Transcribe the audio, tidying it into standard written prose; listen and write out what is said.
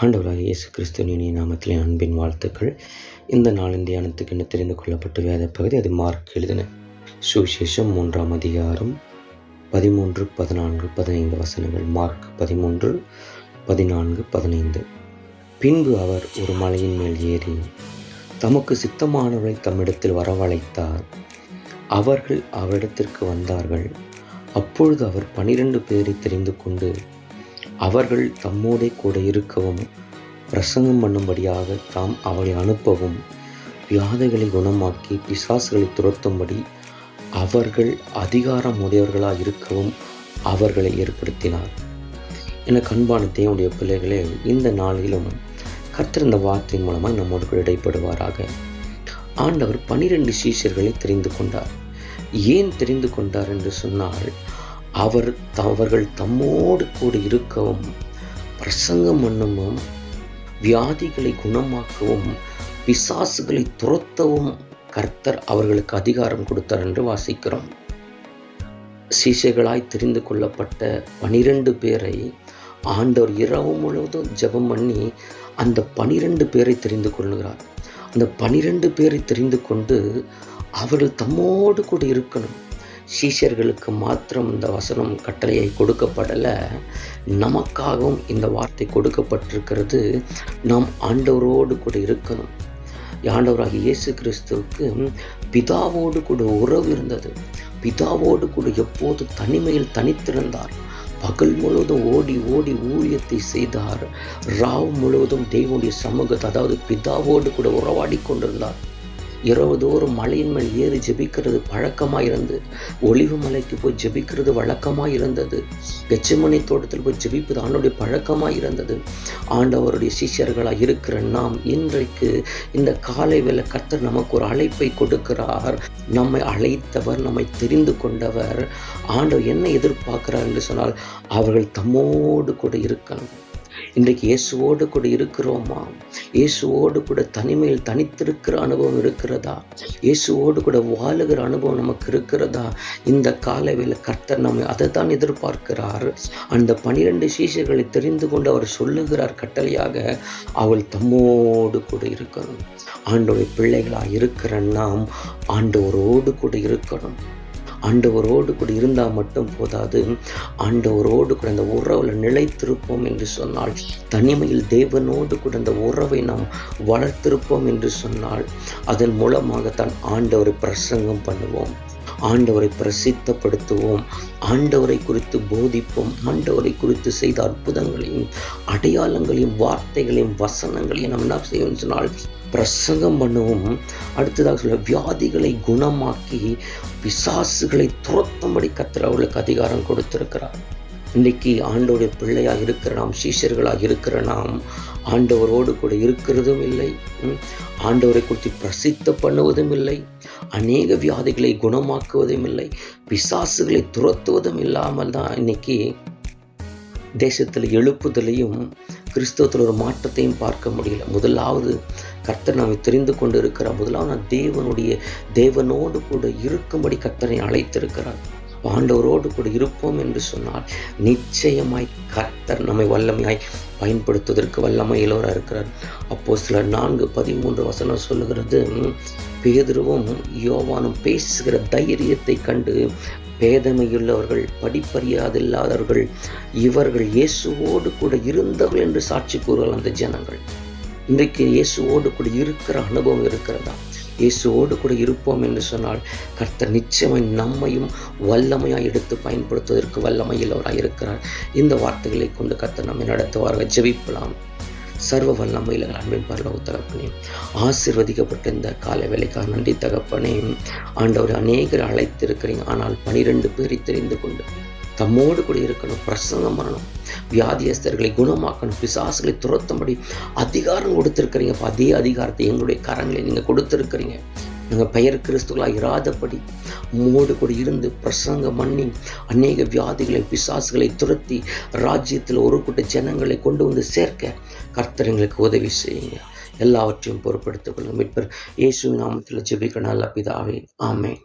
ஆண்டவராக இயேசு கிறிஸ்துவின் இனிய நாமத்திலே அன்பின் வாழ்த்துக்கள். இந்த நாளின் தியானத்துக்கு என்ன தெரிந்து கொள்ளப்பட்ட வேத பகுதி, அது மார்க் எழுதின சுவிசேஷம் 3ஆம் அதிகாரம் 13, 14, 15 வசனங்கள். மார்க் 13, 14, 15. பின்பு அவர் ஒரு மலையின் மேல் ஏறி தமக்கு சித்தமானவரை தம்மிடத்தில் வரவழைத்தார். அவர்கள் அவரிடத்திற்கு வந்தார்கள். அப்பொழுது அவர் 12 பேரை தெரிந்து கொண்டு அவர்கள் தம்மோடே கூட இருக்கவும் பிரசங்கம் பண்ணும்படியாக தாம் அவளை அனுப்பவும் வியாதிகளை குணமாக்கி பிசாசுகளை துரத்தும்படி அவர்கள் அதிகாரம் உடையவர்களாக இருக்கவும் அவர்களை ஏற்படுத்தினார். என அன்பான தேவனுடைய பிள்ளைகளே, இந்த நாளிலும் கர்த்தர் இந்த வார்த்தை மூலமாக நம்மோடு கூட இடைப்படுவாராக. ஆண்டவர் 12 சீஷர்களை தெரிந்து கொண்டார். ஏன் தெரிந்து கொண்டார் என்று சொன்னால், அவர்கள் தம்மோடு கூட இருக்கவும் பிரசங்கம் பண்ணவும் வியாதிகளை குணமாக்கவும் பிசாசுகளை துரத்தவும் கர்த்தர் அவர்களுக்கு அதிகாரம் கொடுத்தார் என்று வாசிக்கிறோம். சீஷர்களாய் தெரிந்து கொள்ளப்பட்ட 12 பேரை ஆண்டவர் இரவு முழுவதும் ஜெபம் பண்ணி அந்த 12 பேரை தெரிந்து கொள்கிறார். அந்த 12 பேரை தெரிந்து கொண்டு அவர்கள் தம்மோடு கூட இருக்கணும். சீஷர்களுக்கு மாத்திரம் இந்த வசனம் கட்டளையை கொடுக்கப்படலை, நமக்காகவும் இந்த வார்த்தை கொடுக்கப்பட்டிருக்கிறது. நாம் ஆண்டவரோடு கூட இருக்கணும். ஆண்டவராகிய இயேசு கிறிஸ்துவுக்கு பிதாவோடு கூட உறவு இருந்தது. பிதாவோடு கூட எப்போது தனிமையில் தனித்திருந்தார். பகல் முழுவதும் ஓடி ஓடி ஊழியத்தை செய்தார். ராவு முழுவதும் தேவனுடைய சமூகத்தை, அதாவது பிதாவோடு கூட உறவாடி கொண்டிருந்தார். இரவுதோறும் மலையின் மேல் ஏறி ஜெபிக்கிறது பழக்கமாயிருந்து, ஒலிவு மலைக்கு போய் ஜெபிக்கிறது வழக்கமாயிருந்தது. கெத்செமனே தோட்டத்தில் போய் ஜெபிப்பது அவனுடைய பழக்கமாயிருந்தது. ஆண்டவருடைய சிஷ்யர்களாக இருக்கிற நாம் இன்றைக்கு இந்த காலை வேளை கர்த்தர் நமக்கு ஒரு அழைப்பை கொடுக்கிறார். நம்மை அழைத்தவர், நம்மை தெரிந்து கொண்டவர். ஆண்டவர் என்ன எதிர்பார்க்கிறார் என்று சொன்னால், அவர்கள் தம்மோடு கூட இருக்கணும். இன்றைக்கு இயேசுவோடு கூட இருக்கிறோமா? இயேசுவோடு கூட தனிமையில் தனித்திருக்கிற அனுபவம் இருக்கிறதா? இயேசுவோடு கூட வாழுகிற அனுபவம் நமக்கு இருக்கிறதா? இந்த காலவேளை கர்த்தர் நம்மை அதை தான் எதிர்பார்க்கிறார். அந்த 12 சீஷர்களை தெரிந்து கொண்டு அவர் சொல்லுகிறார் கட்டளையாக, அவள் தம்மோடு கூட இருக்கணும். ஆண்டவருடைய பிள்ளைகளாக இருக்கிற நாம் ஆண்டவரோடு கூட இருக்கணும். ஆண்டவரோடு கூட இருந்தால் மட்டும் போதாது, ஆண்டவரோடு கூட அந்த உறவில் நிலைத்திருப்போம் என்று சொன்னால், தனிமையில் தேவனோடு கூட அந்த உறவை நாம் வளர்த்திருப்போம் என்று சொன்னால், அதன் மூலமாகத்தான் ஆண்டவரை பிரசங்கம் பண்ணுவோம், ஆண்டவரை பிரசித்தப்படுத்துவோம், ஆண்டவரை குறித்து போதிப்போம், ஆண்டவரை குறித்து செய்த அற்புதங்களையும் அடையாளங்களையும் வார்த்தைகளையும் வசனங்களையும் நம்ம என்ன செய்வோம் சொன்னால் பிரசங்கம் பண்ணுவோம். அடுத்ததாக சொல்ல, வியாதிகளை குணமாக்கி பிசாசுகளை துரத்தும்படி கர்த்தர் அவர்களுக்கு அதிகாரம் கொடுத்திருக்கிறார். இன்றைக்கு ஆண்டவருடைய பிள்ளையாக இருக்கிற நாம், சீஷர்களாக இருக்கிற நாம் ஆண்டவரோடு கூட இருக்கிறதும் இல்லை, ஆண்டவரை குறித்து பிரசித்த பண்ணுவதும் இல்லை, அநேக வியாதிகளை குணமாக்குவதும் இல்லை, பிசாசுகளை துரத்துவதும் இல்லாமல் தான் இன்னைக்கு தேசத்தில் எழுப்புதலையும் கிறிஸ்தவத்தில் ஒரு மாற்றத்தையும் பார்க்க முடியல. முதலாவது கர்த்தர் நம்மை தெரிந்து கொண்டு இருக்கிறார். முதலாவது தேவனோடு கூட இருக்கும்படி கர்த்தரை அழைத்திருக்கிறார். ஆண்டவரோடு கூட இருப்போம் என்று சொன்னால் நிச்சயமாய் கர்த்தர் நம்மை வல்லமையாய் பயன்படுத்துவதற்கு வல்லமையிலோராக இருக்கிறார். அப்போஸ்தலர் 4:13 வசனம் சொல்லுகிறது, பேதுருவும் யோவானும் பேசுகிற தைரியத்தை கண்டு பேதமையுள்ளவர்கள், படிப்பறியாதில்லாதவர்கள், இவர்கள் இயேசுவோடு கூட இருந்தவர்கள் என்று சாட்சி கூறுவார்கள் அந்த ஜனங்கள். இன்றைக்கு இயேசுவோடு கூட இருக்கிற அனுபவம் இருக்கிறதா? இயேசுவோடு கூட இருப்போம் என்று சொன்னால் கர்த்தர் நிச்சயமாய் நம்மையும் வல்லமையாக எடுத்து பயன்படுத்துவதற்கு வல்லமையிலவராக இருக்கிறார். இந்த வார்த்தைகளை கொண்டு கர்த்தர் நம்மை நடத்துவார்கள். ஜெபிக்கலாம். சர்வ வல்லமையில் அன்பின் பரலோக தகப்பனே, ஆசீர்வதிக்கப்பட்ட இந்த கால வேளைக்காக நன்றி தகப்பனே. ஆண்டவர் அநேகரை அழைத்திருக்கிறீங்க, ஆனால் 12 பேரை தெரிந்து கொண்டு தம்மோடு கூட இருக்கணும், பிரசங்கம் பண்ணணும், வியாதியஸ்தர்களை குணமாக்கணும், பிசாசுகளை துரத்தும்படி அதிகாரம் கொடுத்திருக்கிறீங்க. அதே அதிகாரத்தை எங்களுடைய கரங்களை நீங்கள் கொடுத்திருக்கிறீங்க. நாங்கள் பெயர் கிறிஸ்துவலாக இராதபடி உம்மோடு கூட இருந்து பிரசங்கம் பண்ணி அநேக வியாதிகளை பிசாசுகளை துரத்தி ராஜ்யத்தில் ஒரு கூட்ட ஜனங்களை கொண்டு வந்து சேர்க்க கர்த்தர் எங்களுக்கு உதவி செய்யுங்க. எல்லாவற்றையும் பொறுப்படுத்திக் கொள்ளுங்க. மீட்பர் இயேசுவின் நாமத்தில் ஜெபிக்கிற நல்ல பிதாவே, ஆமென்.